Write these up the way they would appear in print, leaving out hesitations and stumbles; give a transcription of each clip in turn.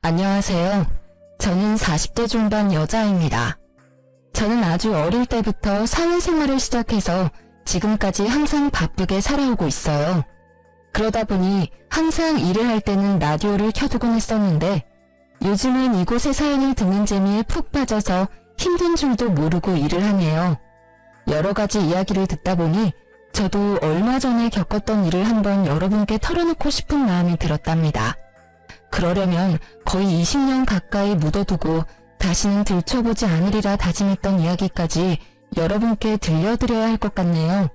안녕하세요. 저는 40대 중반 여자입니다. 저는 아주 어릴 때부터 사회생활을 시작해서 지금까지 항상 바쁘게 살아오고 있어요. 그러다 보니 항상 일을 할 때는 라디오를 켜두곤 했었는데 요즘은 이곳의 사연을 듣는 재미에 푹 빠져서 힘든 줄도 모르고 일을 하네요. 여러 가지 이야기를 듣다 보니 저도 얼마 전에 겪었던 일을 한번 여러분께 털어놓고 싶은 마음이 들었답니다. 그러려면 거의 20년 가까이 묻어두고 다시는 들춰보지 않으리라 다짐했던 이야기까지 여러분께 들려드려야 할 것 같네요.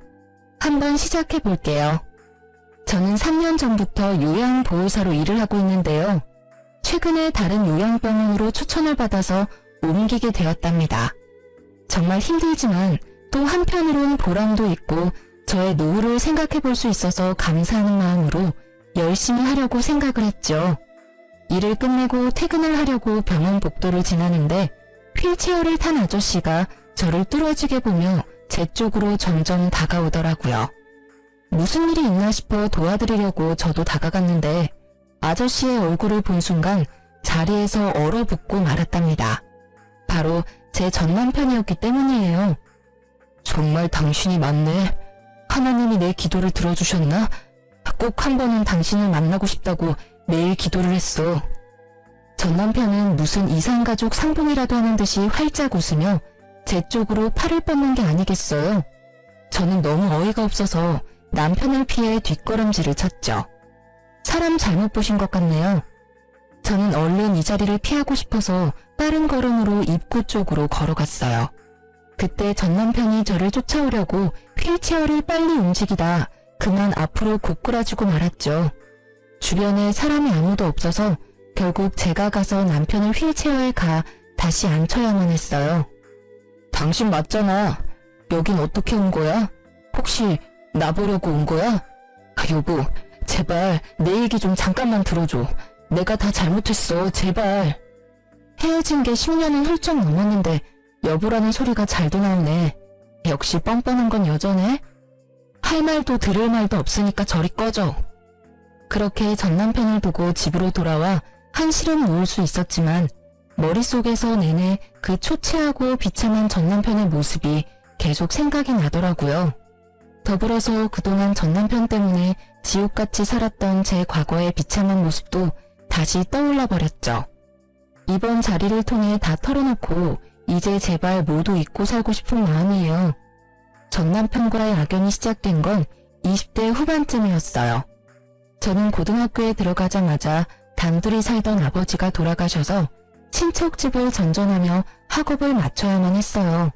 한번 시작해 볼게요. 저는 3년 전부터 요양보호사로 일을 하고 있는데요. 최근에 다른 요양병원으로 초청을 받아서 옮기게 되었답니다. 정말 힘들지만 또 한편으론 보람도 있고 저의 노후를 생각해 볼 수 있어서 감사하는 마음으로 열심히 하려고 생각을 했죠. 일을 끝내고 퇴근을 하려고 병원 복도를 지나는데 휠체어를 탄 아저씨가 저를 뚫어지게 보며 제 쪽으로 점점 다가오더라고요. 무슨 일이 있나 싶어 도와드리려고 저도 다가갔는데 아저씨의 얼굴을 본 순간 자리에서 얼어붙고 말았답니다. 바로 제 전남편이었기 때문이에요. 정말 당신이 맞네. 하나님이 내 기도를 들어주셨나? 꼭 한 번은 당신을 만나고 싶다고 매일 기도를 했어. 전 남편은 무슨 이산가족 상봉이라도 하는 듯이 활짝 웃으며 제 쪽으로 팔을 뻗는 게 아니겠어요. 저는 너무 어이가 없어서 남편을 피해 뒷걸음질을 쳤죠. 사람 잘못 보신 것 같네요. 저는 얼른 이 자리를 피하고 싶어서 빠른 걸음으로 입구 쪽으로 걸어갔어요. 그때 전 남편이 저를 쫓아오려고 휠체어를 빨리 움직이다 그만 앞으로 고꾸라지고 말았죠. 주변에 사람이 아무도 없어서 결국 제가 가서 남편을 휠체어에 가 다시 앉혀야만 했어요. 당신 맞잖아. 여긴 어떻게 온 거야? 혹시 나 보려고 온 거야? 여보, 제발 내 얘기 좀 잠깐만 들어줘. 내가 다 잘못했어, 제발. 헤어진 게 10년은 훌쩍 넘었는데 여보라는 소리가 잘도 나오네. 역시 뻔뻔한 건 여전해? 할 말도 들을 말도 없으니까 저리 꺼져. 그렇게 전 남편을 두고 집으로 돌아와 한시름 놓을 수 있었지만 머릿속에서 내내 그 초췌하고 비참한 전 남편의 모습이 계속 생각이 나더라고요. 더불어서 그동안 전 남편 때문에 지옥같이 살았던 제 과거의 비참한 모습도 다시 떠올라 버렸죠. 이번 자리를 통해 다 털어놓고 이제 제발 모두 잊고 살고 싶은 마음이에요. 전 남편과의 악연이 시작된 건 20대 후반쯤이었어요. 저는 고등학교에 들어가자마자 단둘이 살던 아버지가 돌아가셔서 친척집을 전전하며 학업을 마쳐야만 했어요.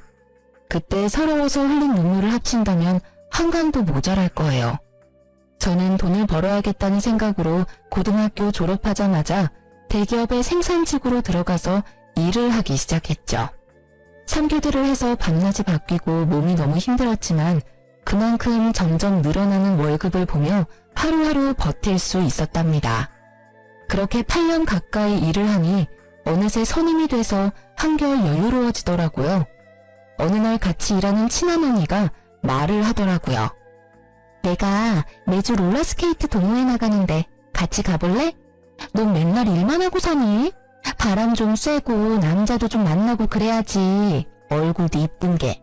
그때 서러워서 흘린 눈물을 합친다면 한강도 모자랄 거예요. 저는 돈을 벌어야겠다는 생각으로 고등학교 졸업하자마자 대기업의 생산직으로 들어가서 일을 하기 시작했죠. 3교대를 해서 밤낮이 바뀌고 몸이 너무 힘들었지만 그만큼 점점 늘어나는 월급을 보며 하루하루 버틸 수 있었답니다. 그렇게 8년 가까이 일을 하니 어느새 선임이 돼서 한결 여유로워지더라고요. 어느 날 같이 일하는 친한 언니가 말을 하더라고요. 내가 매주 롤러스케이트 동호회 나가는데 같이 가볼래? 넌 맨날 일만 하고 사니? 바람 좀 쐬고 남자도 좀 만나고 그래야지. 얼굴도 이쁜 게.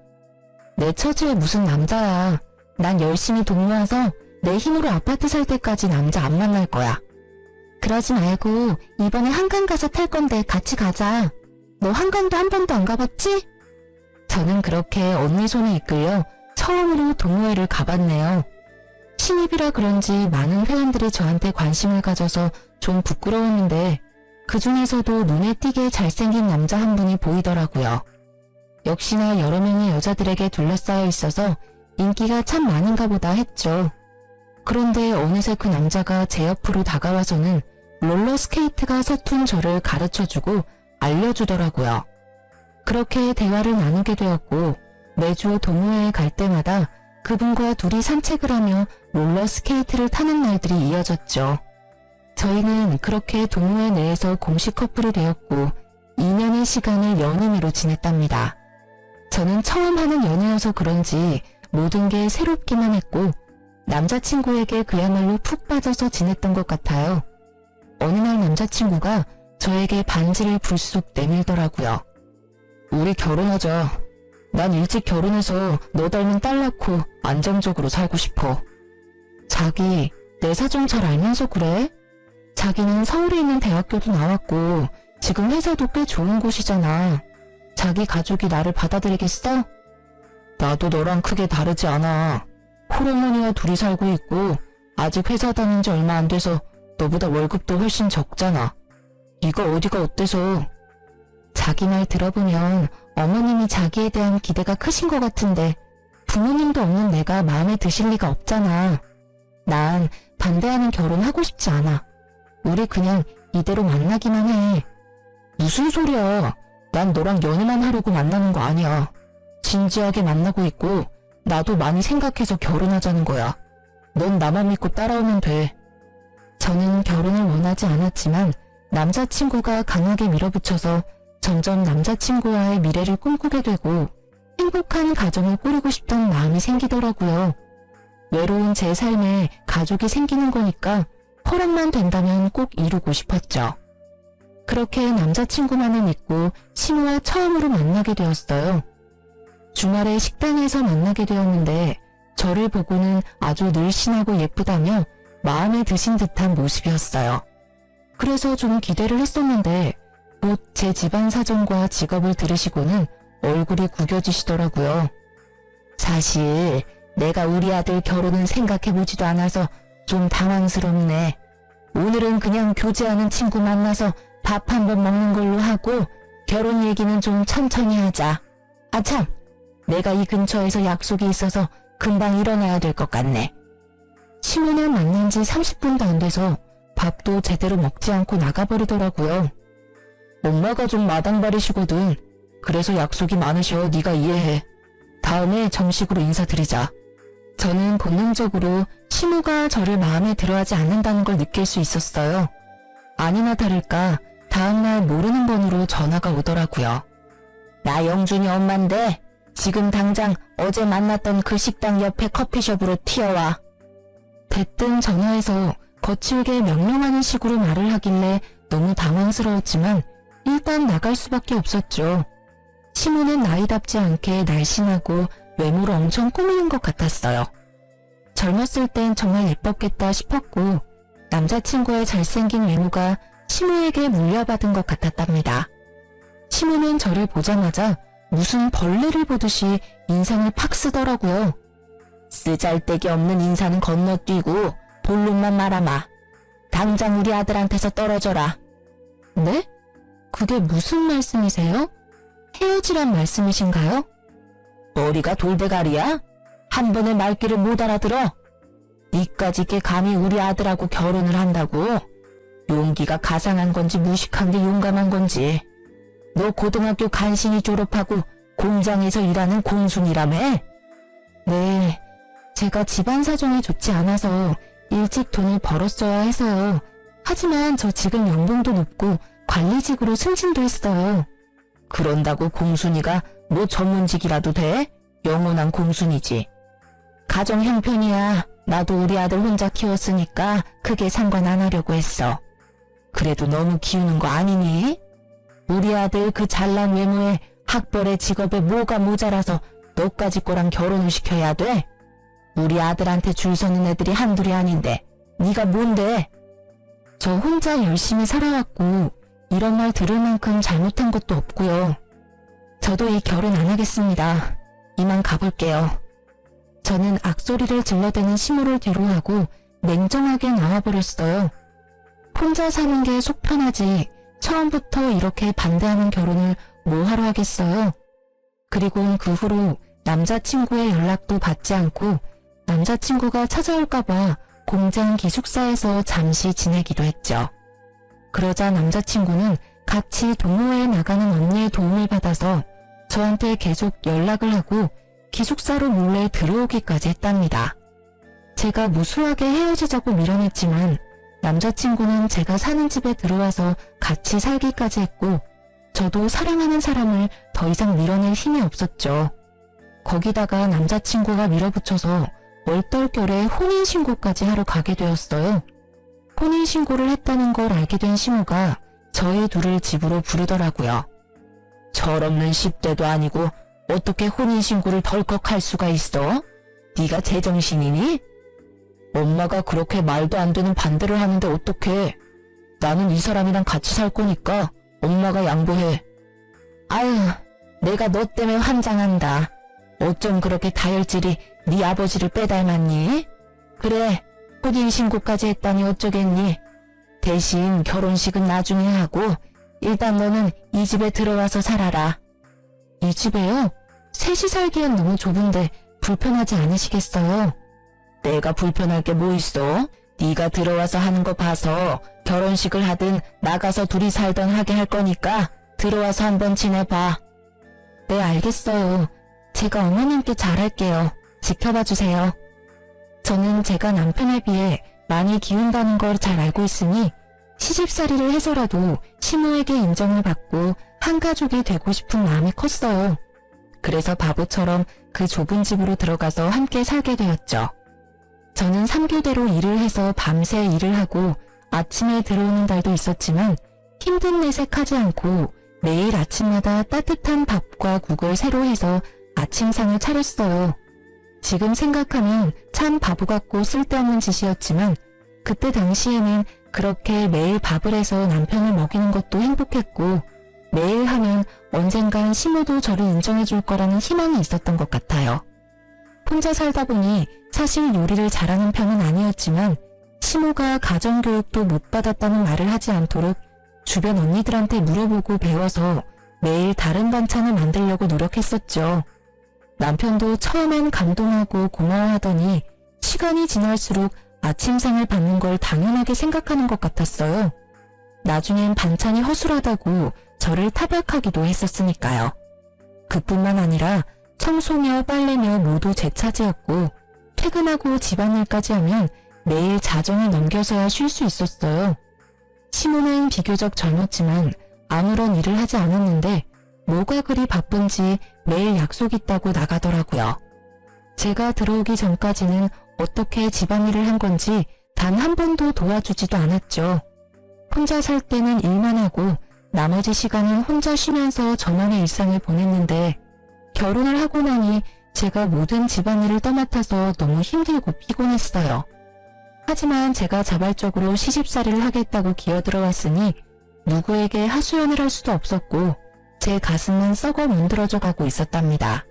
내 처지에 무슨 남자야. 난 열심히 돈 모아서 내 힘으로 아파트 살 때까지 남자 안 만날 거야. 그러지 말고 이번에 한강 가서 탈 건데 같이 가자. 너 한강도 한 번도 안 가봤지? 저는 그렇게 언니 손에 이끌려 처음으로 동호회를 가봤네요. 신입이라 그런지 많은 회원들이 저한테 관심을 가져서 좀 부끄러웠는데 그 중에서도 눈에 띄게 잘생긴 남자 한 분이 보이더라고요. 역시나 여러 명의 여자들에게 둘러싸여 있어서 인기가 참 많은가 보다 했죠. 그런데 어느새 그 남자가 제 옆으로 다가와서는 롤러스케이트가 서툰 저를 가르쳐주고 알려주더라고요. 그렇게 대화를 나누게 되었고 매주 동호회에 갈 때마다 그분과 둘이 산책을 하며 롤러스케이트를 타는 날들이 이어졌죠. 저희는 그렇게 동호회 내에서 공식 커플이 되었고 2년의 시간을 연인으로 지냈답니다. 저는 처음 하는 연애여서 그런지 모든 게 새롭기만 했고 남자친구에게 그야말로 푹 빠져서 지냈던 것 같아요. 어느 날 남자친구가 저에게 반지를 불쑥 내밀더라고요. 우리 결혼하자. 난 일찍 결혼해서 너 닮은 딸 낳고 안정적으로 살고 싶어. 자기, 내 사정 잘 알면서 그래? 자기는 서울에 있는 대학교도 나왔고 지금 회사도 꽤 좋은 곳이잖아. 자기 가족이 나를 받아들이겠어? 나도 너랑 크게 다르지 않아. 홀어머니와 둘이 살고 있고 아직 회사 다닌 지 얼마 안 돼서 너보다 월급도 훨씬 적잖아. 네가 어디가 어때서? 자기 말 들어보면 어머님이 자기에 대한 기대가 크신 것 같은데 부모님도 없는 내가 마음에 드실 리가 없잖아. 난 반대하는 결혼 하고 싶지 않아. 우리 그냥 이대로 만나기만 해. 무슨 소리야. 난 너랑 연애만 하려고 만나는 거 아니야. 진지하게 만나고 있고 나도 많이 생각해서 결혼하자는 거야. 넌 나만 믿고 따라오면 돼. 저는 결혼을 원하지 않았지만 남자친구가 강하게 밀어붙여서 점점 남자친구와의 미래를 꿈꾸게 되고 행복한 가정을 꾸리고 싶다는 마음이 생기더라고요. 외로운 제 삶에 가족이 생기는 거니까 허락만 된다면 꼭 이루고 싶었죠. 그렇게 남자친구만을 믿고 시무와 처음으로 만나게 되었어요. 주말에 식당에서 만나게 되었는데 저를 보고는 아주 늘씬하고 예쁘다며 마음에 드신 듯한 모습이었어요. 그래서 좀 기대를 했었는데 곧 제 집안 사정과 직업을 들으시고는 얼굴이 구겨지시더라고요. 사실 내가 우리 아들 결혼은 생각해보지도 않아서 좀 당황스럽네. 오늘은 그냥 교제하는 친구 만나서 밥 한번 먹는 걸로 하고 결혼 얘기는 좀 천천히 하자. 아참, 내가 이 근처에서 약속이 있어서 금방 일어나야 될 것 같네. 시무는 만난 지 30분도 안 돼서 밥도 제대로 먹지 않고 나가버리더라고요. 엄마가 좀 마당발이시거든. 그래서 약속이 많으셔. 네가 이해해. 다음에 정식으로 인사드리자. 저는 본능적으로 시무가 저를 마음에 들어하지 않는다는 걸 느낄 수 있었어요. 아니나 다를까 다음날 모르는 번호로 전화가 오더라고요. 나 영준이 엄마인데 지금 당장 어제 만났던 그 식당 옆에 커피숍으로 튀어와. 대뜸 전화해서 거칠게 명령하는 식으로 말을 하길래 너무 당황스러웠지만 일단 나갈 수밖에 없었죠. 시무는 나이답지 않게 날씬하고 외모로 엄청 꾸미는 것 같았어요. 젊었을 땐 정말 예뻤겠다 싶었고 남자친구의 잘생긴 외모가 시무에게 물려받은 것 같았답니다. 시무는 저를 보자마자 무슨 벌레를 보듯이 인상을 팍 쓰더라고요. 쓰잘데기 없는 인사는 건너뛰고 본론만 말아마. 당장 우리 아들한테서 떨어져라. 네? 그게 무슨 말씀이세요? 헤어지란 말씀이신가요? 머리가 돌대가리야? 한 번에 말귀를 못 알아들어? 니까지 게 감히 우리 아들하고 결혼을 한다고? 용기가 가상한 건지 무식한 게 용감한 건지. 너 고등학교 간신히 졸업하고 공장에서 일하는 공순이라며? 네, 제가 집안 사정이 좋지 않아서 일찍 돈을 벌었어야 해서요. 하지만 저 지금 연봉도 높고 관리직으로 승진도 했어요. 그런다고 공순이가 뭐 전문직이라도 돼? 영원한 공순이지. 가정 형편이야. 나도 우리 아들 혼자 키웠으니까 크게 상관 안 하려고 했어. 그래도 너무 키우는 거 아니니? 우리 아들 그 잘난 외모에 학벌에 직업에 뭐가 모자라서 너까지 거랑 결혼을 시켜야 돼? 우리 아들한테 줄 서는 애들이 한둘이 아닌데 네가 뭔데? 저 혼자 열심히 살아왔고 이런 말 들을 만큼 잘못한 것도 없고요. 저도 이 결혼 안 하겠습니다. 이만 가볼게요. 저는 악소리를 질러대는 시무를 뒤로하고 냉정하게 나와버렸어요. 혼자 사는 게 속 편하지 처음부터 이렇게 반대하는 결혼을 뭐하러 하겠어요. 그리고 그 후로 남자친구의 연락도 받지 않고 남자친구가 찾아올까봐 공장 기숙사에서 잠시 지내기도 했죠. 그러자 남자친구는 같이 동호회에 나가는 언니의 도움을 받아서 저한테 계속 연락을 하고 기숙사로 몰래 들어오기까지 했답니다. 제가 무수하게 헤어지자고 밀어냈지만 남자친구는 제가 사는 집에 들어와서 같이 살기까지 했고 저도 사랑하는 사람을 더 이상 밀어낼 힘이 없었죠. 거기다가 남자친구가 밀어붙여서 얼떨결에 혼인신고까지 하러 가게 되었어요. 혼인신고를 했다는 걸 알게 된 시무가 저희 둘을 집으로 부르더라고요. 철없는 10대도 아니고 어떻게 혼인신고를 덜컥 할 수가 있어? 네가 제정신이니? 엄마가 그렇게 말도 안 되는 반대를 하는데 어떡해. 나는 이 사람이랑 같이 살 거니까 엄마가 양보해. 아유, 내가 너 때문에 환장한다. 어쩜 그렇게 다혈질이 네 아버지를 빼닮았니? 그래, 혼인신고까지 했다니 어쩌겠니? 대신 결혼식은 나중에 하고 일단 너는 이 집에 들어와서 살아라. 이 집에요? 셋이 살기엔 너무 좁은데 불편하지 않으시겠어요? 내가 불편할 게 뭐 있어? 네가 들어와서 하는 거 봐서 결혼식을 하든 나가서 둘이 살던 하게 할 거니까 들어와서 한번 지내봐. 네, 알겠어요. 제가 어머님께 잘할게요. 지켜봐 주세요. 저는 제가 남편에 비해 많이 기운다는 걸 잘 알고 있으니 시집살이를 해서라도 시모에게 인정을 받고 한 가족이 되고 싶은 마음이 컸어요. 그래서 바보처럼 그 좁은 집으로 들어가서 함께 살게 되었죠. 저는 3교대로 일을 해서 밤새 일을 하고 아침에 들어오는 달도 있었지만 힘든 내색하지 않고 매일 아침마다 따뜻한 밥과 국을 새로 해서 아침상을 차렸어요. 지금 생각하면 참 바보 같고 쓸데없는 짓이었지만 그때 당시에는 그렇게 매일 밥을 해서 남편을 먹이는 것도 행복했고 매일 하면 언젠간 시모도 저를 인정해 줄 거라는 희망이 있었던 것 같아요. 혼자 살다 보니 사실 요리를 잘하는 편은 아니었지만 시모가 가정교육도 못 받았다는 말을 하지 않도록 주변 언니들한테 물어보고 배워서 매일 다른 반찬을 만들려고 노력했었죠. 남편도 처음엔 감동하고 고마워하더니 시간이 지날수록 아침상을 받는 걸 당연하게 생각하는 것 같았어요. 나중엔 반찬이 허술하다고 저를 타박하기도 했었으니까요. 그뿐만 아니라 청소며 빨래며 모두 제 차지였고 퇴근하고 집안일까지 하면 매일 자정을 넘겨서야 쉴 수 있었어요. 시모는 비교적 젊었지만 아무런 일을 하지 않았는데 뭐가 그리 바쁜지 매일 약속 있다고 나가더라고요. 제가 들어오기 전까지는 어떻게 집안일을 한 건지 단 한 번도 도와주지도 않았죠. 혼자 살 때는 일만 하고 나머지 시간은 혼자 쉬면서 저만의 일상을 보냈는데 결혼을 하고 나니 제가 모든 집안일을 떠맡아서 너무 힘들고 피곤했어요. 하지만 제가 자발적으로 시집살이를 하겠다고 기어들어왔으니 누구에게 하소연을 할 수도 없었고 제 가슴은 썩어 문드러져 가고 있었답니다.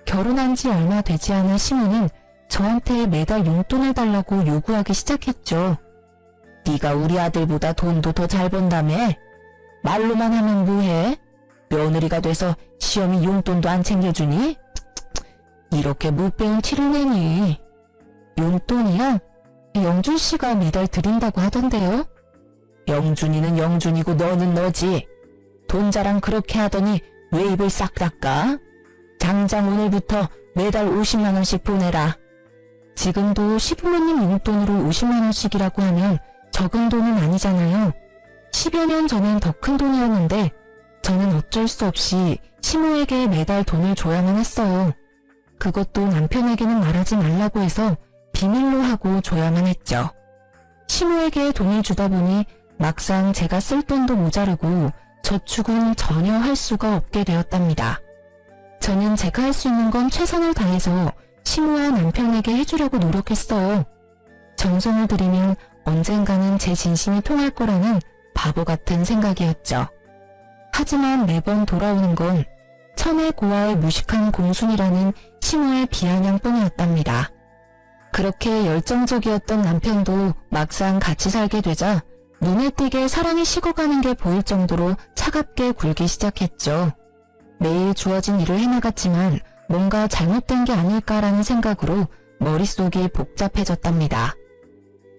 결혼한 지 얼마 되지 않은 시모는 저한테 매달 용돈을 달라고 요구하기 시작했죠. 네가 우리 아들보다 돈도 더 잘 번다며? 말로만 하면 뭐해? 며느리가 돼서 시험이 용돈도 안 챙겨주니? 이렇게 못 배운 티를 내니? 용돈이야? 영준 씨가 매달 드린다고 하던데요? 영준이는 영준이고 너는 너지. 돈 자랑 그렇게 하더니 왜 입을 싹 닦아? 당장 오늘부터 매달 50만 원씩 보내라. 지금도 시부모님 용돈으로 50만 원씩이라고 하면 적은 돈은 아니잖아요. 10여 년 전엔 더 큰 돈이었는데 저는 어쩔 수 없이 시모에게 매달 돈을 줘야만 했어요. 그것도 남편에게는 말하지 말라고 해서 비밀로 하고 줘야만 했죠. 시모에게 돈을 주다 보니 막상 제가 쓸 돈도 모자르고 저축은 전혀 할 수가 없게 되었답니다. 저는 제가 할 수 있는 건 최선을 다해서 시모와 남편에게 해주려고 노력했어요. 정성을 들이면 언젠가는 제 진심이 통할 거라는 바보 같은 생각이었죠. 하지만 매번 돌아오는 건 천의 고아의 무식한 공순이라는 시모의 비아냥뿐이었답니다. 그렇게 열정적이었던 남편도 막상 같이 살게 되자 눈에 띄게 사랑이 식어가는 게 보일 정도로 차갑게 굴기 시작했죠. 매일 주어진 일을 해나갔지만 뭔가 잘못된 게 아닐까라는 생각으로 머릿속이 복잡해졌답니다.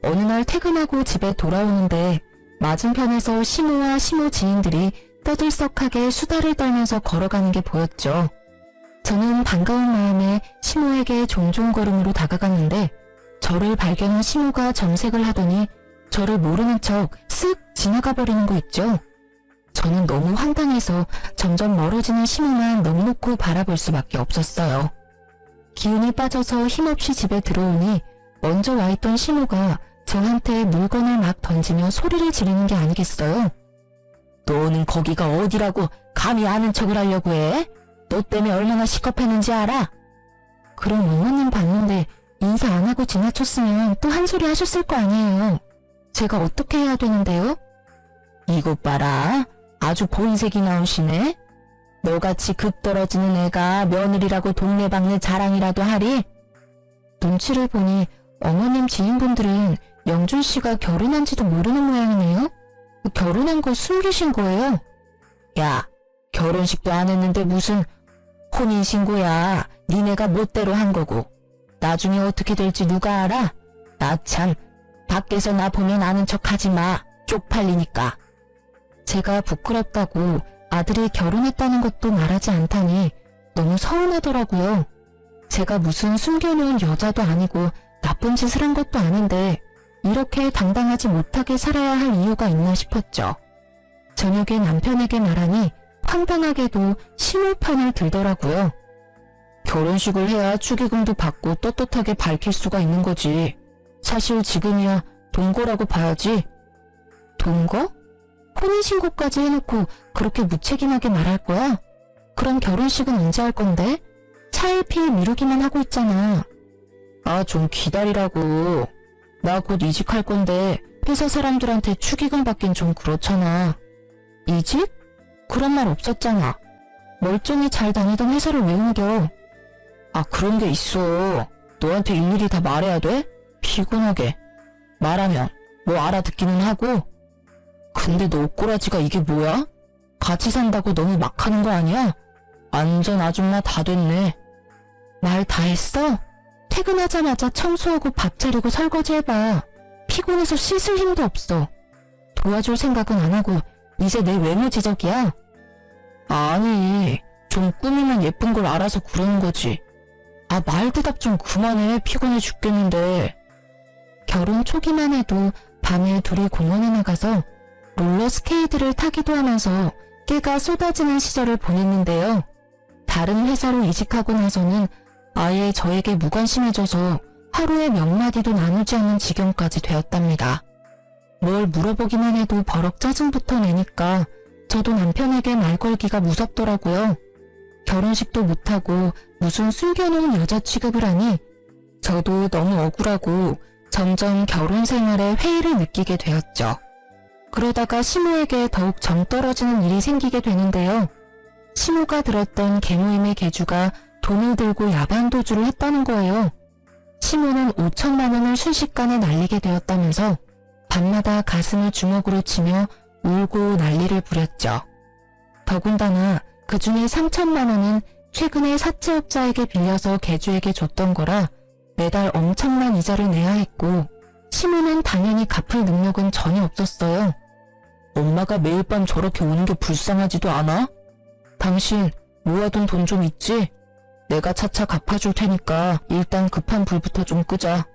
어느 날 퇴근하고 집에 돌아오는데 맞은편에서 시모와 시모 지인들이 떠들썩하게 수다를 떨면서 걸어가는 게 보였죠. 저는 반가운 마음에 시모에게 종종 걸음으로 다가갔는데 저를 발견한 시모가 정색을 하더니 저를 모르는 척 쓱 지나가 버리는 거 있죠. 저는 너무 황당해서 점점 멀어지는 시모만 넋놓고 바라볼 수밖에 없었어요. 기운이 빠져서 힘없이 집에 들어오니 먼저 와있던 시모가 저한테 물건을 막 던지며 소리를 지르는 게 아니겠어요. 너는 거기가 어디라고 감히 아는 척을 하려고 해? 너 때문에 얼마나 시겁했는지 알아? 그럼 어머님 봤는데 인사 안 하고 지나쳤으면 또 한 소리 하셨을 거 아니에요. 제가 어떻게 해야 되는데요? 이것 봐라. 아주 본색이 나오시네. 너같이 극 떨어지는 애가 며느리라고 동네방네 자랑이라도 하리? 눈치를 보니 어머님 지인분들은 영준 씨가 결혼한지도 모르는 모양이네요. 결혼한 거 숨기신 거예요? 야, 결혼식도 안 했는데 무슨 혼인신고야. 니네가 멋대로 한 거고. 나중에 어떻게 될지 누가 알아? 나 참, 밖에서 나 보면 아는 척 하지 마. 쪽팔리니까. 제가 부끄럽다고 아들이 결혼했다는 것도 말하지 않다니 너무 서운하더라고요. 제가 무슨 숨겨놓은 여자도 아니고 나쁜 짓을 한 것도 아닌데 이렇게 당당하지 못하게 살아야 할 이유가 있나 싶었죠. 저녁에 남편에게 말하니 황당하게도 심호편을 들더라고요. 결혼식을 해야 축의금도 받고 떳떳하게 밝힐 수가 있는 거지. 사실 지금이야 동거라고 봐야지. 동거? 혼인신고까지 해놓고 그렇게 무책임하게 말할 거야? 그럼 결혼식은 언제 할 건데? 차일피일 미루기만 하고 있잖아. 아, 좀 기다리라고. 나 곧 이직할 건데 회사 사람들한테 축의금 받긴 좀 그렇잖아. 이직? 그런 말 없었잖아. 멀쩡히 잘 다니던 회사를 왜 옮겨? 아, 그런 게 있어. 너한테 일일이 다 말해야 돼? 피곤하게. 말하면 뭐 알아듣기는 하고. 근데 너 꼬라지가 이게 뭐야? 같이 산다고 너무 막 하는 거 아니야? 완전 아줌마 다 됐네. 말 다 했어? 퇴근하자마자 청소하고 밥 차리고 설거지 해봐. 피곤해서 씻을 힘도 없어. 도와줄 생각은 안 하고 이제 내 외모 지적이야? 아니, 좀 꾸미면 예쁜 걸 알아서 그러는 거지. 아, 말 대답 좀 그만해. 피곤해 죽겠는데. 결혼 초기만 해도 밤에 둘이 공원에 나가서 롤러스케이트를 타기도 하면서 깨가 쏟아지는 시절을 보냈는데요. 다른 회사로 이직하고 나서는 아예 저에게 무관심해져서 하루에 몇 마디도 나누지 않는 지경까지 되었답니다. 뭘 물어보기만 해도 버럭 짜증부터 내니까 저도 남편에게 말 걸기가 무섭더라고요. 결혼식도 못하고 무슨 숨겨놓은 여자 취급을 하니 저도 너무 억울하고 점점 결혼 생활에 회의를 느끼게 되었죠. 그러다가 시모에게 더욱 정 떨어지는 일이 생기게 되는데요. 시모가 들었던 개모임의 개주가 돈을 들고 야반 도주를 했다는 거예요. 시모는 5천만 원을 순식간에 날리게 되었다면서 밤마다 가슴을 주먹으로 치며 울고 난리를 부렸죠. 더군다나 그 중에 3천만 원은 최근에 사채업자에게 빌려서 개주에게 줬던 거라 매달 엄청난 이자를 내야 했고 시모는 당연히 갚을 능력은 전혀 없었어요. 엄마가 매일 밤 저렇게 우는 게 불쌍하지도 않아? 당신 모아둔 돈 좀 있지? 내가 차차 갚아줄 테니까 일단 급한 불부터 좀 끄자.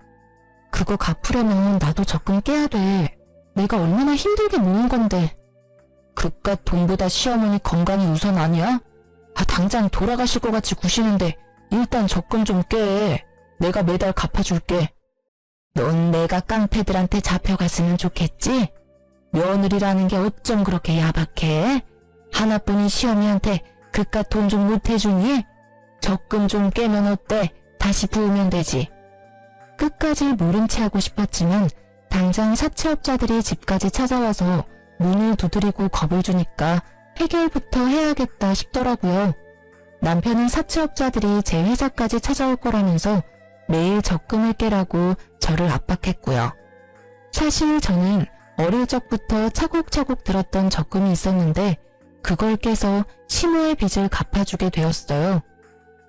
그거 갚으려면 나도 적금 깨야 돼. 내가 얼마나 힘들게 모은 건데. 그깟 돈보다 시어머니 건강이 우선 아니야? 아, 당장 돌아가실 것 같이 구시는데 일단 적금 좀 깨. 내가 매달 갚아줄게. 넌 내가 깡패들한테 잡혀갔으면 좋겠지? 며느리라는 게 어쩜 그렇게 야박해? 하나뿐인 시어미한테 그깟 돈 좀 못 해주니? 적금 좀 깨면 어때? 다시 부으면 되지. 끝까지 모른 체 하고 싶었지만 당장 사채업자들이 집까지 찾아와서 문을 두드리고 겁을 주니까 해결부터 해야겠다 싶더라고요. 남편은 사채업자들이 제 회사까지 찾아올 거라면서 매일 적금을 깨라고 저를 압박했고요. 사실 저는 어릴 적부터 차곡차곡 들었던 적금이 있었는데 그걸 깨서 시모의 빚을 갚아주게 되었어요.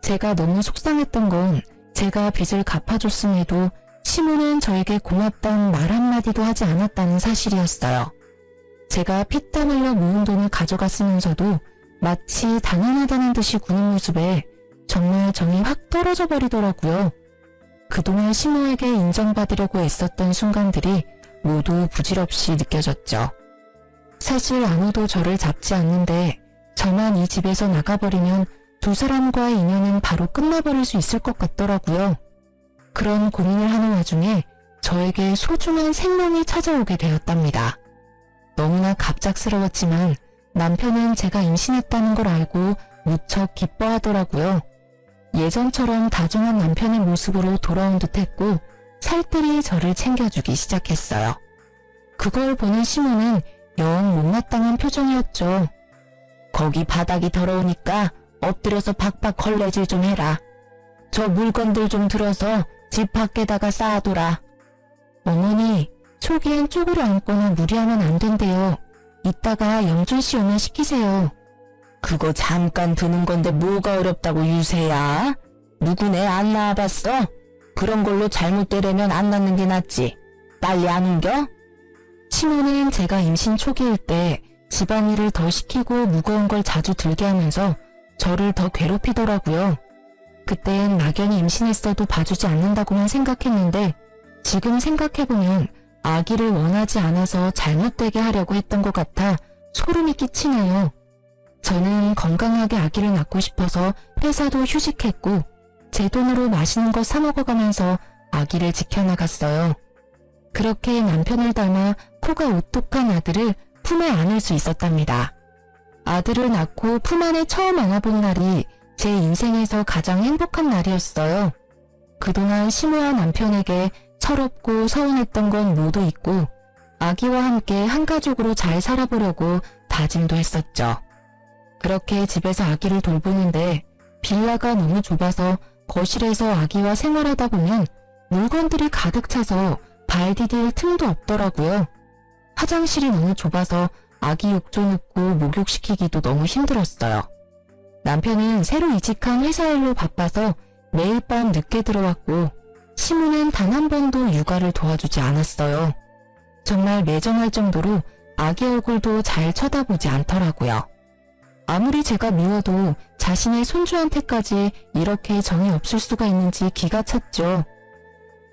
제가 너무 속상했던 건 제가 빚을 갚아줬음에도 시모는 저에게 고맙다는 말 한마디도 하지 않았다는 사실이었어요. 제가 피땀 흘려 모은 돈을 가져갔으면서도 마치 당연하다는 듯이 구는 모습에 정말 정이 확 떨어져 버리더라고요. 그동안 시모에게 인정받으려고 애썼던 순간들이 모두 부질없이 느껴졌죠. 사실 아무도 저를 잡지 않는데 저만 이 집에서 나가버리면 두 사람과의 인연은 바로 끝나버릴 수 있을 것 같더라고요. 그런 고민을 하는 와중에 저에게 소중한 생명이 찾아오게 되었답니다. 너무나 갑작스러웠지만 남편은 제가 임신했다는 걸 알고 무척 기뻐하더라고요. 예전처럼 다정한 남편의 모습으로 돌아온 듯했고 살뜰히 저를 챙겨주기 시작했어요. 그걸 보는 시모는 영 못마땅한 표정이었죠. 거기 바닥이 더러우니까 엎드려서 박박 걸레질 좀 해라. 저 물건들 좀 들어서 집 밖에다가 쌓아둬라. 어머니, 초기엔 쪼그려 앉거나 무리하면 안 된대요. 이따가 영준 씨 오면 시키세요. 그거 잠깐 드는 건데 뭐가 어렵다고 유세야? 누구네 안 낳아봤어? 그런 걸로 잘못되려면 안 낳는 게 낫지. 빨리 안 옮겨? 시모는 제가 임신 초기일 때 집안일을 더 시키고 무거운 걸 자주 들게 하면서 저를 더 괴롭히더라고요. 그땐 막연히 임신했어도 봐주지 않는다고만 생각했는데 지금 생각해보면 아기를 원하지 않아서 잘못되게 하려고 했던 것 같아 소름이 끼치네요. 저는 건강하게 아기를 낳고 싶어서 회사도 휴직했고 제 돈으로 맛있는 거 사 먹어가면서 아기를 지켜나갔어요. 그렇게 남편을 닮아 코가 오똑한 아들을 품에 안을 수 있었답니다. 아들을 낳고 품 안에 처음 안아본 날이 제 인생에서 가장 행복한 날이었어요. 그동안 시모와 남편에게 철없고 서운했던 건 모두 잊고 아기와 함께 한 가족으로 잘 살아보려고 다짐도 했었죠. 그렇게 집에서 아기를 돌보는데 빌라가 너무 좁아서 거실에서 아기와 생활하다 보면 물건들이 가득 차서 발 디딜 틈도 없더라고요. 화장실이 너무 좁아서 아기 욕조 넣고 목욕시키기도 너무 힘들었어요. 남편은 새로 이직한 회사 일로 바빠서 매일 밤 늦게 들어왔고 시모는 단 한 번도 육아를 도와주지 않았어요. 정말 매정할 정도로 아기 얼굴도 잘 쳐다보지 않더라고요. 아무리 제가 미워도 자신의 손주한테까지 이렇게 정이 없을 수가 있는지 기가 찼죠.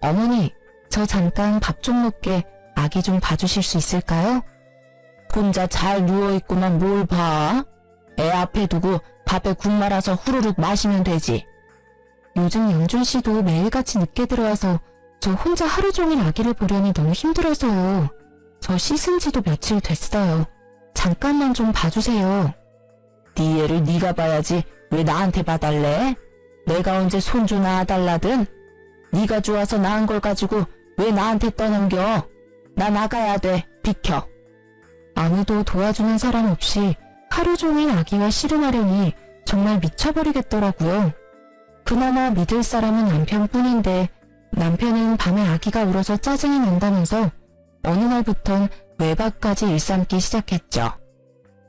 어머니, 저 잠깐 밥 좀 먹게 아기 좀 봐주실 수 있을까요? 혼자 잘 누워있구만 뭘 봐? 애 앞에 두고 밥에 국 말아서 후루룩 마시면 되지. 요즘 영준 씨도 매일같이 늦게 들어와서 저 혼자 하루 종일 아기를 보려니 너무 힘들어서요. 저 씻은 지도 며칠 됐어요. 잠깐만 좀 봐주세요. 네 애를 네가 봐야지 왜 나한테 봐달래? 내가 언제 손주 낳아달라든? 네가 좋아서 낳은 걸 가지고 왜 나한테 떠넘겨? 나 나가야 돼. 비켜. 아무도 도와주는 사람 없이 하루 종일 아기와 씨름하려니 정말 미쳐버리겠더라고요. 그나마 믿을 사람은 남편뿐인데 남편은 밤에 아기가 울어서 짜증이 난다면서 어느 날부턴 외박까지 일삼기 시작했죠.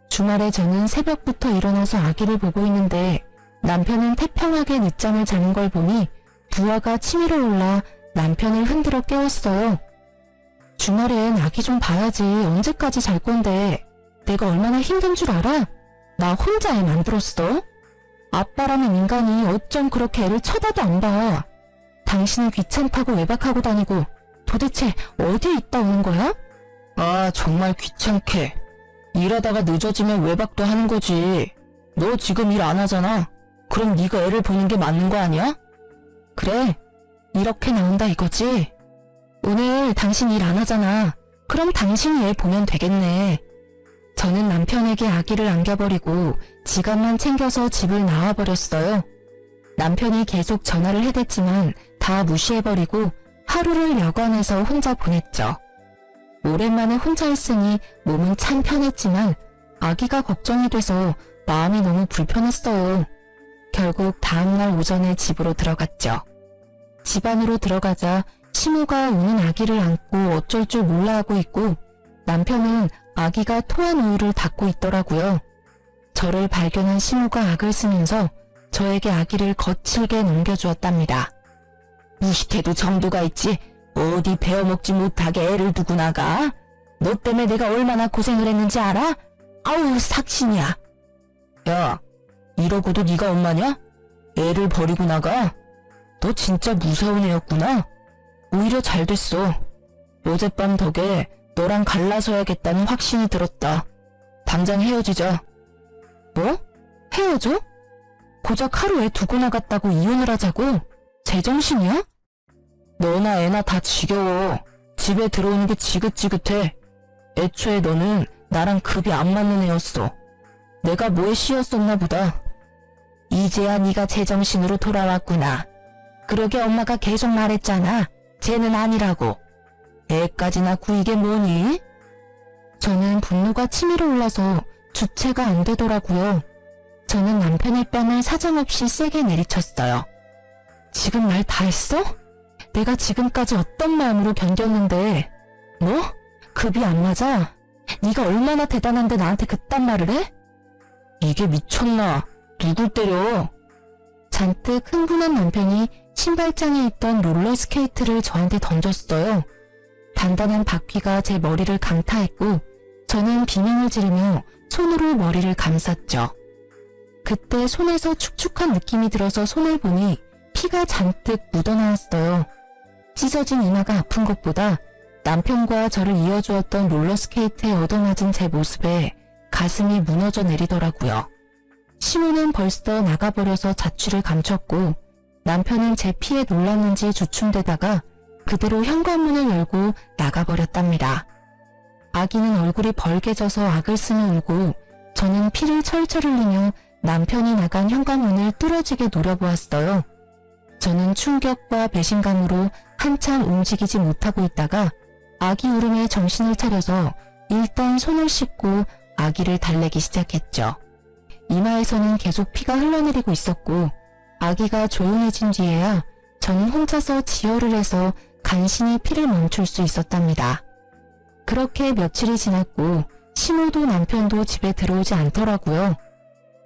주말에 저는 새벽부터 일어나서 아기를 보고 있는데 남편은 태평하게 늦잠을 자는 걸 보니 부하가 치밀어 올라 남편을 흔들어 깨웠어요. 주말엔 아기 좀 봐야지 언제까지 잘 건데 내가 얼마나 힘든 줄 알아? 나 혼자 애 만들었어? 아빠라는 인간이 어쩜 그렇게 애를 쳐다도 안 봐. 당신은 귀찮다고 외박하고 다니고 도대체 어디에 있다 오는 거야? 아 정말 귀찮게. 일하다가 늦어지면 외박도 하는 거지. 너 지금 일 안 하잖아. 그럼 네가 애를 보는 게 맞는 거 아니야? 그래, 이렇게 나온다 이거지? 오늘 당신 일 안 하잖아. 그럼 당신이 애 보면 되겠네. 저는 남편에게 아기를 안겨버리고 지갑만 챙겨서 집을 나와버렸어요. 남편이 계속 전화를 해댔지만 다 무시해버리고 하루를 여관에서 혼자 보냈죠. 오랜만에 혼자 있으니 몸은 참 편했지만 아기가 걱정이 돼서 마음이 너무 불편했어요. 결국 다음날 오전에 집으로 들어갔죠. 집 안으로 들어가자 시모가 우는 아기를 안고 어쩔 줄 몰라 하고 있고 남편은 아기가 토한 우유를 닦고 있더라고요. 저를 발견한 시모가 악을 쓰면서 저에게 아기를 거칠게 넘겨주었답니다. 무식해도 정도가 있지 어디 베어먹지 못하게 애를 두고 나가? 너 때문에 내가 얼마나 고생을 했는지 알아? 아우 삭신이야. 야, 이러고도 네가 엄마냐? 애를 버리고 나가? 너 진짜 무서운 애였구나. 오히려 잘 됐어. 어젯밤 덕에 너랑 갈라서야겠다는 확신이 들었다. 당장 헤어지자. 뭐? 헤어져? 고작 하루 애 두고 나갔다고 이혼을 하자고? 제정신이야? 너나 애나 다 지겨워. 집에 들어오는 게 지긋지긋해. 애초에 너는 나랑 급이 안 맞는 애였어. 내가 뭐에 씌었었나 보다. 이제야 네가 제정신으로 돌아왔구나. 그러게 엄마가 계속 말했잖아. 쟤는 아니라고. 애까지나 구이게 뭐니? 저는 분노가 치밀어 올라서 주체가 안 되더라고요. 저는 남편의 뺨을 사정없이 세게 내리쳤어요. 지금 말 다 했어? 내가 지금까지 어떤 마음으로 견뎠는데. 뭐? 급이 안 맞아? 네가 얼마나 대단한데 나한테 그딴 말을 해? 이게 미쳤나? 누굴 때려? 잔뜩 흥분한 남편이 신발장에 있던 롤러스케이트를 저한테 던졌어요. 단단한 바퀴가 제 머리를 강타했고 저는 비명을 지르며 손으로 머리를 감쌌죠. 그때 손에서 축축한 느낌이 들어서 손을 보니 피가 잔뜩 묻어나왔어요. 찢어진 이마가 아픈 것보다 남편과 저를 이어주었던 롤러스케이트에 얻어맞은 제 모습에 가슴이 무너져 내리더라고요. 시모는 벌써 나가버려서 자취를 감췄고 남편은 제 피에 놀랐는지 주춤대다가 그대로 현관문을 열고 나가버렸답니다. 아기는 얼굴이 벌개져서 악을 쓰며 울고 저는 피를 철철 흘리며 남편이 나간 현관문을 뚫어지게 노려보았어요. 저는 충격과 배신감으로 한참 움직이지 못하고 있다가 아기 울음에 정신을 차려서 일단 손을 씻고 아기를 달래기 시작했죠. 이마에서는 계속 피가 흘러내리고 있었고 아기가 조용해진 뒤에야 저는 혼자서 지혈을 해서 간신히 피를 멈출 수 있었답니다. 그렇게 며칠이 지났고 시모도 남편도 집에 들어오지 않더라고요.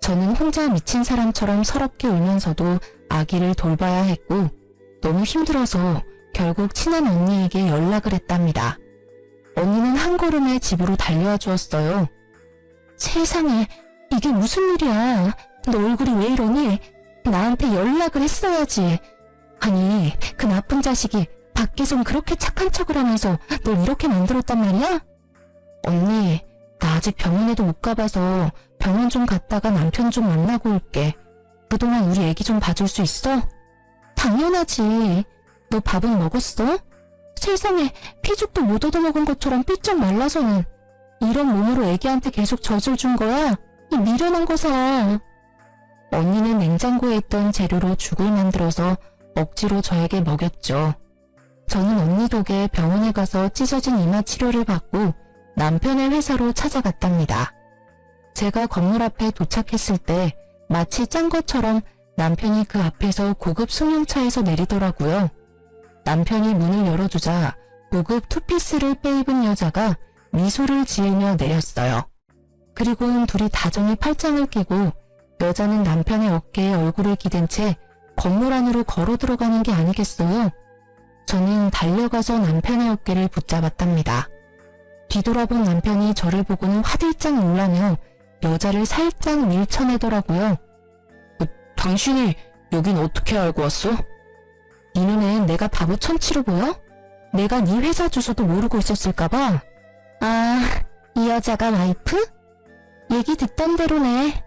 저는 혼자 미친 사람처럼 서럽게 울면서도 아기를 돌봐야 했고 너무 힘들어서 결국 친한 언니에게 연락을 했답니다. 언니는 한 걸음에 집으로 달려와 주었어요. 세상에, 이게 무슨 일이야? 너 얼굴이 왜 이러니? 나한테 연락을 했어야지. 아니, 그 나쁜 자식이 밖에선 그렇게 착한 척을 하면서 널 이렇게 만들었단 말이야? 언니, 나 아직 병원에도 못 가봐서 병원 좀 갔다가 남편 좀 만나고 올게. 그동안 우리 애기 좀 봐줄 수 있어? 당연하지. 너 밥은 먹었어? 세상에, 피죽도 못 얻어먹은 것처럼 삐쩍 말라서는. 이런 몸으로 애기한테 계속 젖을 준 거야? 이 미련한 거사. 언니는 냉장고에 있던 재료로 죽을 만들어서 억지로 저에게 먹였죠. 저는 언니 덕에 병원에 가서 찢어진 이마 치료를 받고 남편의 회사로 찾아갔답니다. 제가 건물 앞에 도착했을 때 마치 짠 것처럼 남편이 그 앞에서 고급 승용차에서 내리더라고요. 남편이 문을 열어주자 고급 투피스를 빼입은 여자가 미소를 지으며 내렸어요. 그리고는 둘이 다정히 팔짱을 끼고 여자는 남편의 어깨에 얼굴을 기댄 채 건물 안으로 걸어 들어가는 게 아니겠어요? 저는 달려가서 남편의 어깨를 붙잡았답니다. 뒤돌아본 남편이 저를 보고는 화들짝 놀라며 여자를 살짝 밀쳐내더라고요. 당신이 여긴 어떻게 알고 왔어? 네 눈엔 내가 바보 천치로 보여? 내가 네 회사 주소도 모르고 있었을까봐. 아, 이 여자가 와이프? 얘기 듣던 대로네.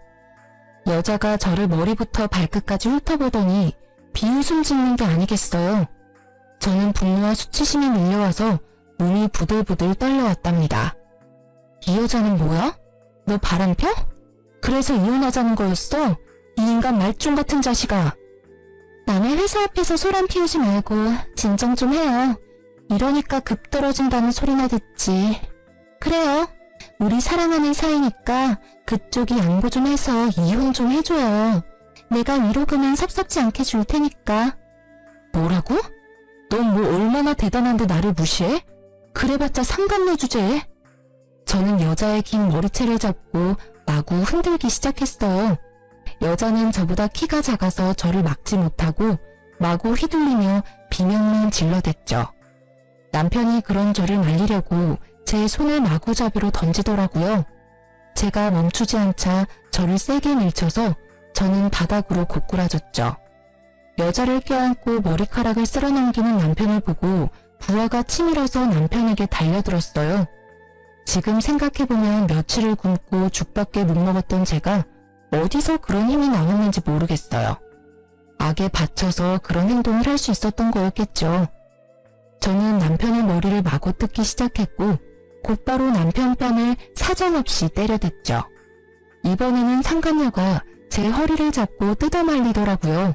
여자가 저를 머리부터 발끝까지 훑어보더니 비웃음 짓는 게 아니겠어요. 저는 분노와 수치심이 밀려와서 몸이 부들부들 떨려왔답니다. 이 여자는 뭐야? 너 바람 펴? 그래서 이혼하자는 거였어? 이 인간 말종 같은 자식아. 남의 회사 앞에서 소란 피우지 말고 진정 좀 해요. 이러니까 급 떨어진다는 소리나 듣지. 그래요. 우리 사랑하는 사이니까 그쪽이 양보 좀 해서 이혼 좀 해줘요. 내가 위로금은 섭섭지 않게 줄 테니까. 뭐라고? 넌 뭐 얼마나 대단한데 나를 무시해? 그래봤자 상간녀 주제에. 저는 여자의 긴 머리채를 잡고 마구 흔들기 시작했어요. 여자는 저보다 키가 작아서 저를 막지 못하고 마구 휘둘리며 비명만 질러댔죠. 남편이 그런 저를 말리려고 제 손을 마구잡이로 던지더라고요. 제가 멈추지 않자 저를 세게 밀쳐서 저는 바닥으로 고꾸라졌죠. 여자를 껴안고 머리카락을 쓸어넘기는 남편을 보고 부하가 치밀어서 남편에게 달려들었어요. 지금 생각해보면 며칠을 굶고 죽밖에 못 먹었던 제가 어디서 그런 힘이 나왔는지 모르겠어요. 악에 받쳐서 그런 행동을 할 수 있었던 거였겠죠. 저는 남편의 머리를 마구 뜯기 시작했고 곧바로 남편 뺨을 사정없이 때려댔죠. 이번에는 상간녀가 제 허리를 잡고 뜯어말리더라고요.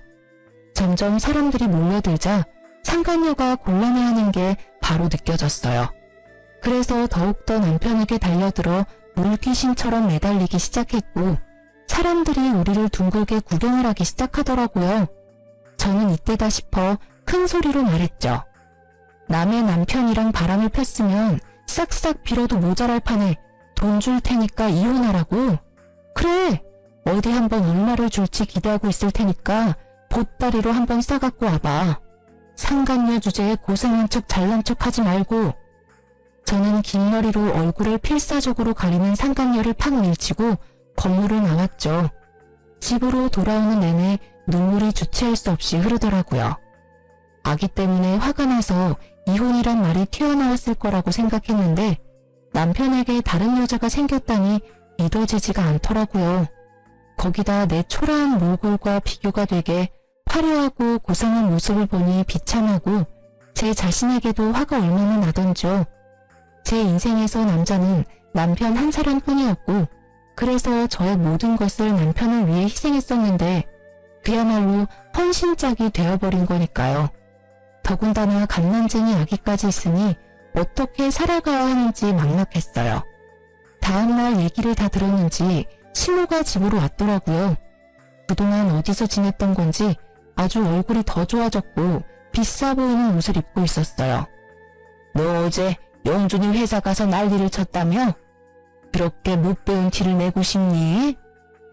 점점 사람들이 몰려들자 상간녀가 곤란해하는 게 바로 느껴졌어요. 그래서 더욱더 남편에게 달려들어 물귀신처럼 매달리기 시작했고 사람들이 우리를 둥글게 구경을 하기 시작하더라고요. 저는 이때다 싶어 큰 소리로 말했죠. 남의 남편이랑 바람을 폈으면 싹싹 빌어도 모자랄 판에 돈 줄 테니까 이혼하라고? 그래! 어디 한번 얼마를 줄지 기대하고 있을 테니까 보따리로 한번 싸갖고 와봐. 상간녀 주제에 고상한 척 잘난 척 하지 말고. 저는 긴 머리로 얼굴을 필사적으로 가리는 상간녀를 팍 밀치고 건물을 나왔죠. 집으로 돌아오는 내내 눈물이 주체할 수 없이 흐르더라고요. 아기 때문에 화가 나서 이혼이란 말이 튀어나왔을 거라고 생각했는데 남편에게 다른 여자가 생겼다니 믿어지지가 않더라고요. 거기다 내 초라한 몰골과 비교가 되게 화려하고 고상한 모습을 보니 비참하고 제 자신에게도 화가 얼마나 나던지요. 제 인생에서 남자는 남편 한 사람뿐이었고 그래서 저의 모든 것을 남편을 위해 희생했었는데 그야말로 헌신짝이 되어버린 거니까요. 더군다나 갓난쟁이 아기까지 있으니 어떻게 살아가야 하는지 막막했어요. 다음날 얘기를 다 들었는지 시모가 집으로 왔더라고요. 그동안 어디서 지냈던 건지 아주 얼굴이 더 좋아졌고 비싸 보이는 옷을 입고 있었어요. 너 어제 영준이 회사 가서 난리를 쳤다며? 그렇게 못 배운 티를 내고 싶니?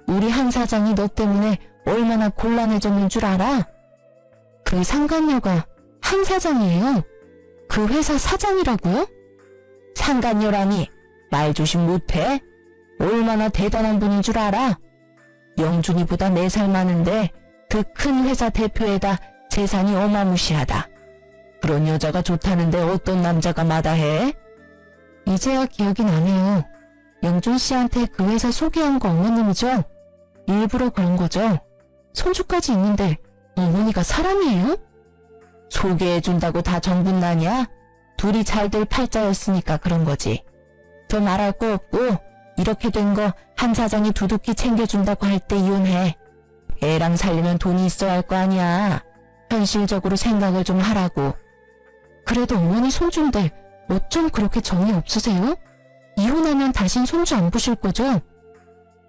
우리 한 사장이 너 때문에 얼마나 곤란해졌는 줄 알아? 그 상간녀가 한 사장이에요? 그 회사 사장이라고요? 상간녀라니 말 조심 못해? 얼마나 대단한 분인 줄 알아? 영준이보다 4살 많은데 그 큰 회사 대표에다 재산이 어마무시하다. 그런 여자가 좋다는데 어떤 남자가 마다해? 이제야 기억이 나네요. 영준 씨한테 그 회사 소개한 거 어머님이죠? 일부러 그런 거죠? 손주까지 있는데 어머니가 사람이에요? 소개해준다고 다 정분나냐? 둘이 잘 될 팔자였으니까 그런 거지. 더 말할 거 없고 이렇게 된 거 한 사장이 두둑히 챙겨준다고 할 때 이혼해. 애랑 살려면 돈이 있어야 할 거 아니야. 현실적으로 생각을 좀 하라고. 그래도 어머니 손주인데 어쩜 그렇게 정이 없으세요? 이혼하면 다신 손주 안 보실 거죠?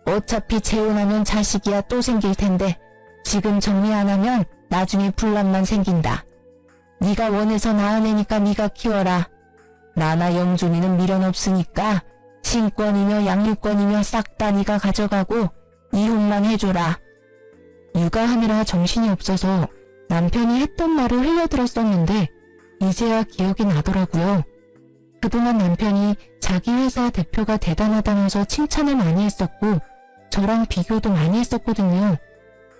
어차피 재혼하면 자식이야 또 생길 텐데 지금 정리 안 하면 나중에 분란만 생긴다. 네가 원해서 낳아내니까 네가 키워라. 나나 영준이는 미련 없으니까 친권이며 양육권이며 싹 다 네가 가져가고 이혼만 해줘라. 육아하느라 정신이 없어서 남편이 했던 말을 흘려들었었는데 이제야 기억이 나더라고요. 그동안 남편이 자기 회사 대표가 대단하다면서 칭찬을 많이 했었고 저랑 비교도 많이 했었거든요.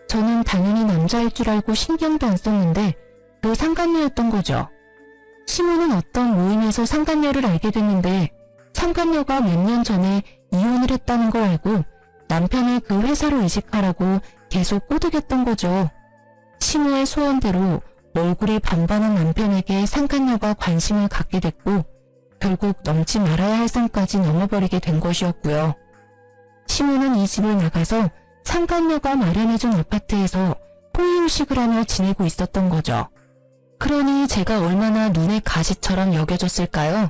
저는 당연히 남자일 줄 알고 신경도 안 썼는데 그 상간녀였던 거죠. 시모는 어떤 모임에서 상간녀를 알게 됐는데 상간녀가 몇 년 전에 이혼을 했다는 걸 알고 남편을 그 회사로 이직하라고 계속 꼬드겼던 거죠. 시모의 소원대로 얼굴이 반반한 남편에게 상간녀가 관심을 갖게 됐고 결국 넘지 말아야 할 선까지 넘어버리게 된 것이었고요. 시모는 이 집을 나가서 상간녀가 마련해준 아파트에서 호의호식을 하며 지내고 있었던 거죠. 그러니 제가 얼마나 눈의 가시처럼 여겨졌을까요?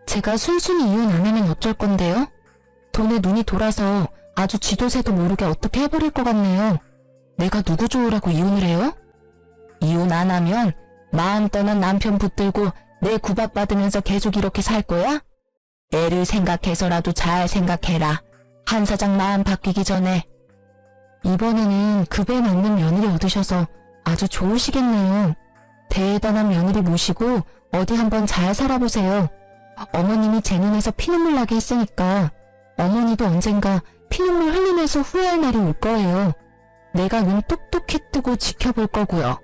제가 순순히 이혼 안 하면 어쩔 건데요? 돈에 눈이 돌아서 아주 쥐도새도 모르게 어떻게 해버릴 것 같네요. 내가 누구 좋으라고 이혼을 해요? 이혼 안 하면 마음 떠난 남편 붙들고 내 구박 받으면서 계속 이렇게 살 거야? 애를 생각해서라도 잘 생각해라. 한 사장 마음 바뀌기 전에. 이번에는 급에 맞는 며느리 얻으셔서 아주 좋으시겠네요. 대단한 며느리 모시고 어디 한번 잘 살아보세요. 어머님이 제 눈에서 피눈물 나게 했으니까 어머니도 언젠가 피눈물 흘리면서 후회할 날이 올 거예요. 내가 눈 똑똑히 뜨고 지켜볼 거고요.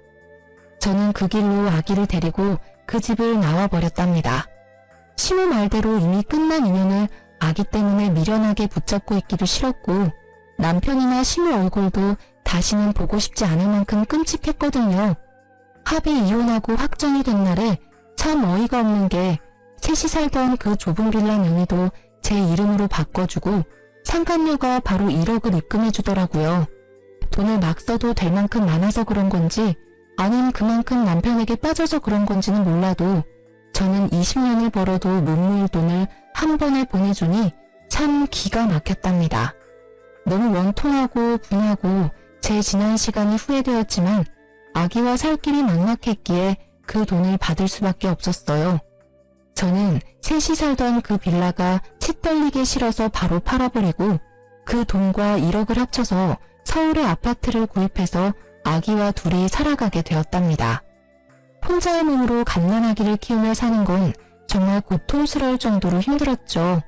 저는 그 길로 아기를 데리고 그 집을 나와버렸답니다. 시모 말대로 이미 끝난 인연을 아기 때문에 미련하게 붙잡고 있기도 싫었고 남편이나 시모 얼굴도 다시는 보고 싶지 않을 만큼 끔찍했거든요. 합의 이혼하고 확정이 된 날에 참 어이가 없는 게 셋이 살던 그 좁은 빌라 명의도 제 이름으로 바꿔주고 상간녀가 바로 1억을 입금해 주더라고요. 돈을 막 써도 될 만큼 많아서 그런 건지 아님 그만큼 남편에게 빠져서 그런 건지는 몰라도 저는 20년을 벌어도 못 모을 돈을 한 번에 보내주니 참 기가 막혔답니다. 너무 원통하고 분하고 제 지난 시간이 후회되었지만 아기와 살 길이 막막했기에 그 돈을 받을 수밖에 없었어요. 저는 셋이 살던 그 빌라가 치 떨리게 싫어서 바로 팔아버리고 그 돈과 1억을 합쳐서 서울의 아파트를 구입해서 아기와 둘이 살아가게 되었답니다. 혼자의 몸으로 갓난아기를 키우며 사는 건 정말 고통스러울 정도로 힘들었죠.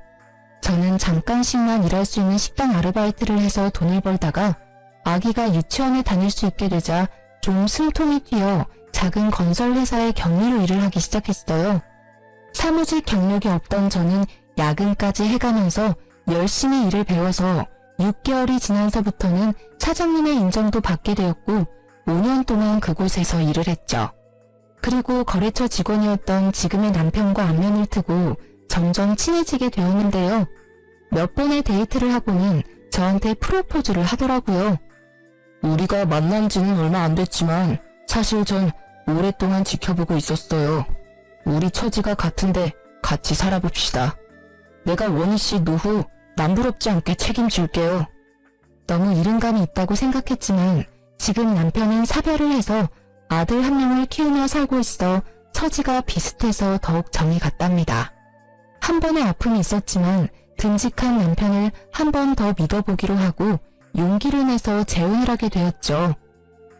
저는 잠깐씩만 일할 수 있는 식당 아르바이트를 해서 돈을 벌다가 아기가 유치원에 다닐 수 있게 되자 좀 숨통이 튀어 작은 건설회사의 경리로 일을 하기 시작했어요. 사무직 경력이 없던 저는 야근까지 해가면서 열심히 일을 배워서 6개월이 지나서부터는 사장님의 인정도 받게 되었고 5년 동안 그곳에서 일을 했죠. 그리고 거래처 직원이었던 지금의 남편과 안면을 트고 점점 친해지게 되었는데요. 몇 번의 데이트를 하고는 저한테 프로포즈를 하더라고요. 우리가 만난 지는 얼마 안 됐지만 사실 전 오랫동안 지켜보고 있었어요. 우리 처지가 같은데 같이 살아봅시다. 내가 원희 씨 노후 남부럽지 않게 책임질게요. 너무 이른감이 있다고 생각했지만 지금 남편은 사별을 해서 아들 한 명을 키우며 살고 있어 처지가 비슷해서 더욱 정이 갔답니다. 한 번의 아픔이 있었지만 듬직한 남편을 한 번 더 믿어보기로 하고 용기를 내서 재혼을 하게 되었죠.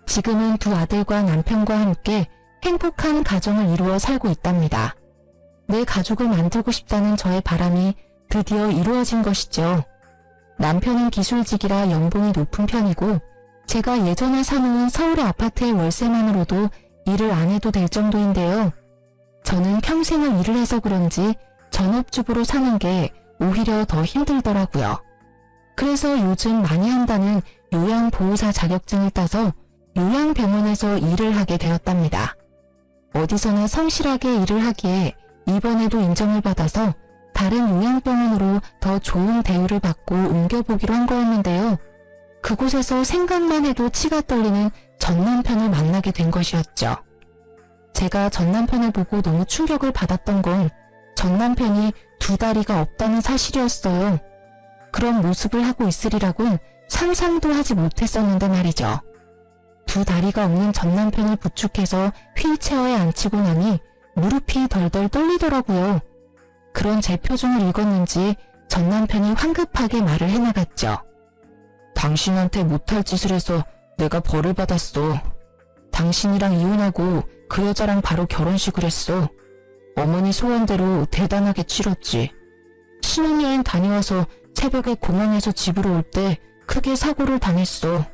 지금은 두 아들과 남편과 함께 행복한 가정을 이루어 살고 있답니다. 내 가족을 만들고 싶다는 저의 바람이 드디어 이루어진 것이죠. 남편은 기술직이라 연봉이 높은 편이고 제가 예전에 사놓은 서울의 아파트의 월세만으로도 일을 안 해도 될 정도인데요. 저는 평생을 일을 해서 그런지 전업주부로 사는 게 오히려 더 힘들더라고요. 그래서 요즘 많이 한다는 요양보호사 자격증을 따서 요양병원에서 일을 하게 되었답니다. 어디서나 성실하게 일을 하기에 이번에도 인정을 받아서 다른 요양병원으로 더 좋은 대우를 받고 옮겨보기로 한 거였는데요. 그곳에서 생각만 해도 치가 떨리는 전 남편을 만나게 된 것이었죠. 제가 전 남편을 보고 너무 충격을 받았던 건 전 남편이 두 다리가 없다는 사실이었어요. 그런 모습을 하고 있으리라곤 상상도 하지 못했었는데 말이죠. 두 다리가 없는 전 남편을 부축해서 휠체어에 앉히고 나니 무릎이 덜덜 떨리더라고요. 그런 제 표정을 읽었는지 전 남편이 황급하게 말을 해나갔죠. 당신한테 못할 짓을 해서 내가 벌을 받았어. 당신이랑 이혼하고 그 여자랑 바로 결혼식을 했어. 어머니 소원대로 대단하게 치렀지. 신혼여행 다녀와서 새벽에 공항에서 집으로 올 때 크게 사고를 당했어.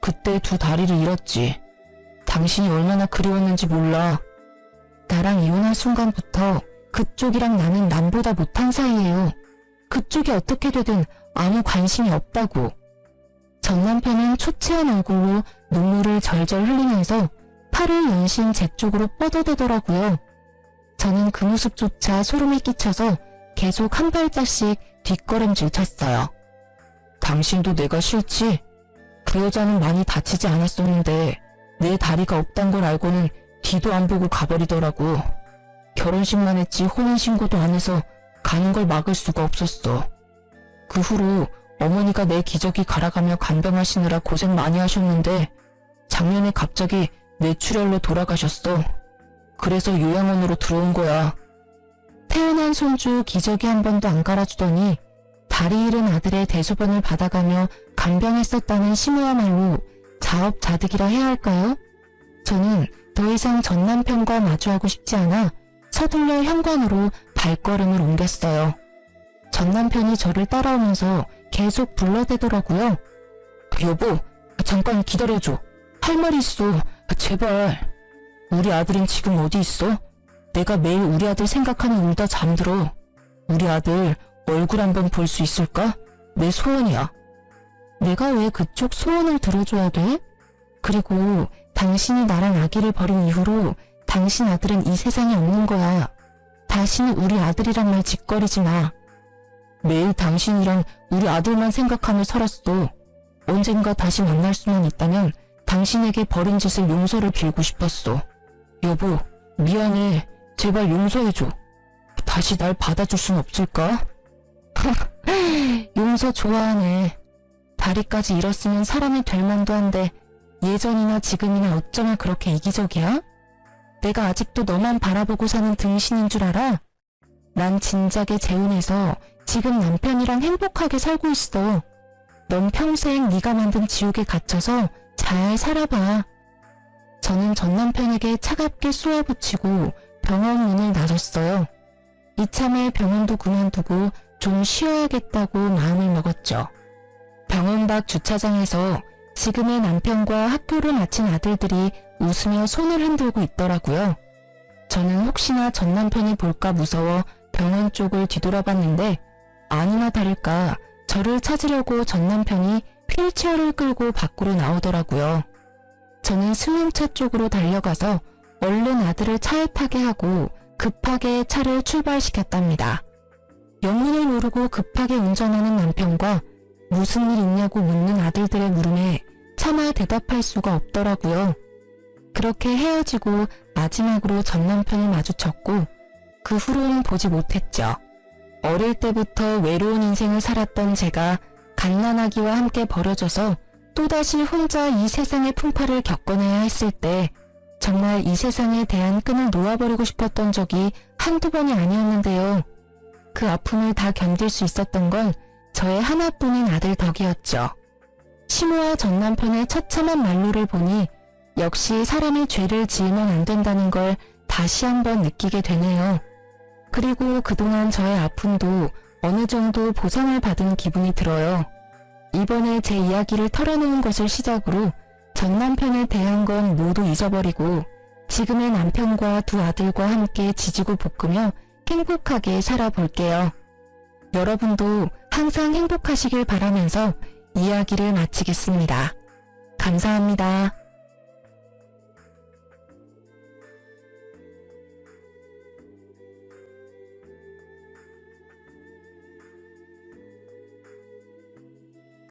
그때 두 다리를 잃었지. 당신이 얼마나 그리웠는지 몰라. 나랑 이혼한 순간부터 그쪽이랑 나는 남보다 못한 사이예요. 그쪽이 어떻게 되든 아무 관심이 없다고. 전 남편은 초췌한 얼굴로 눈물을 절절 흘리면서 팔을 연신 제 쪽으로 뻗어대더라고요. 저는 그 모습조차 소름이 끼쳐서 계속 한 발짝씩 뒷걸음질 쳤어요. 당신도 내가 싫지? 그 여자는 많이 다치지 않았었는데 내 다리가 없단 걸 알고는 뒤도 안 보고 가버리더라고. 결혼식만 했지 혼인신고도 안 해서 가는 걸 막을 수가 없었어. 그 후로 어머니가 내 기저귀 갈아가며 간병하시느라 고생 많이 하셨는데 작년에 갑자기 뇌출혈로 돌아가셨어. 그래서 요양원으로 들어온 거야. 태어난 손주 기저귀 한 번도 안 갈아주더니 다리 잃은 아들의 대소변을 받아가며 간병했었다는 시모야말로 자업자득이라 해야 할까요? 저는 더 이상 전 남편과 마주하고 싶지 않아 서둘러 현관으로 발걸음을 옮겼어요. 전 남편이 저를 따라오면서 계속 불러대더라고요. 여보, 잠깐 기다려줘. 할 말이 있어. 제발. 우리 아들은 지금 어디 있어? 내가 매일 우리 아들 생각하니 울다 잠들어. 우리 아들 얼굴 한번 볼 수 있을까? 내 소원이야. 내가 왜 그쪽 소원을 들어줘야 돼? 그리고 당신이 나랑 아기를 버린 이후로 당신 아들은 이 세상에 없는 거야. 다시는 우리 아들이란 말 짓거리지 마. 매일 당신이랑 우리 아들만 생각하며 살았어. 언젠가 다시 만날 수만 있다면 당신에게 벌인 짓을 용서를 빌고 싶었어. 여보, 미안해. 제발 용서해줘. 다시 날 받아줄 순 없을까? 용서 좋아하네. 다리까지 잃었으면 사람이 될 만도 한데 예전이나 지금이나 어쩌면 그렇게 이기적이야? 내가 아직도 너만 바라보고 사는 등신인 줄 알아? 난 진작에 재혼해서 지금 남편이랑 행복하게 살고 있어. 넌 평생 네가 만든 지옥에 갇혀서 잘 살아봐. 저는 전 남편에게 차갑게 쏘아붙이고 병원 문을 나섰어요. 이참에 병원도 그만두고 좀 쉬어야겠다고 마음을 먹었죠. 병원 밖 주차장에서 지금의 남편과 학교를 마친 아들들이 웃으며 손을 흔들고 있더라고요. 저는 혹시나 전 남편이 볼까 무서워 병원 쪽을 뒤돌아봤는데 아니나 다를까 저를 찾으려고 전 남편이 휠체어를 끌고 밖으로 나오더라고요. 저는 승용차 쪽으로 달려가서 얼른 아들을 차에 타게 하고 급하게 차를 출발시켰답니다. 영문을 모르고 급하게 운전하는 남편과 무슨 일 있냐고 묻는 아들들의 물음에 차마 대답할 수가 없더라고요. 그렇게 헤어지고 마지막으로 전 남편을 마주쳤고 그 후로는 보지 못했죠. 어릴 때부터 외로운 인생을 살았던 제가 갓난아기와 함께 버려져서 또다시 혼자 이 세상의 풍파를 겪어내야 했을 때 정말 이 세상에 대한 끈을 놓아버리고 싶었던 적이 한두 번이 아니었는데요. 그 아픔을 다 견딜 수 있었던 건 저의 하나뿐인 아들 덕이었죠. 시모와 전 남편의 처참한 말로를 보니 역시 사람이 죄를 지으면 안 된다는 걸 다시 한번 느끼게 되네요. 그리고 그동안 저의 아픔도 어느 정도 보상을 받은 기분이 들어요. 이번에 제 이야기를 털어놓은 것을 시작으로 전 남편에 대한 건 모두 잊어버리고 지금의 남편과 두 아들과 함께 지지고 볶으며 행복하게 살아볼게요. 여러분도 항상 행복하시길 바라면서 이야기를 마치겠습니다. 감사합니다.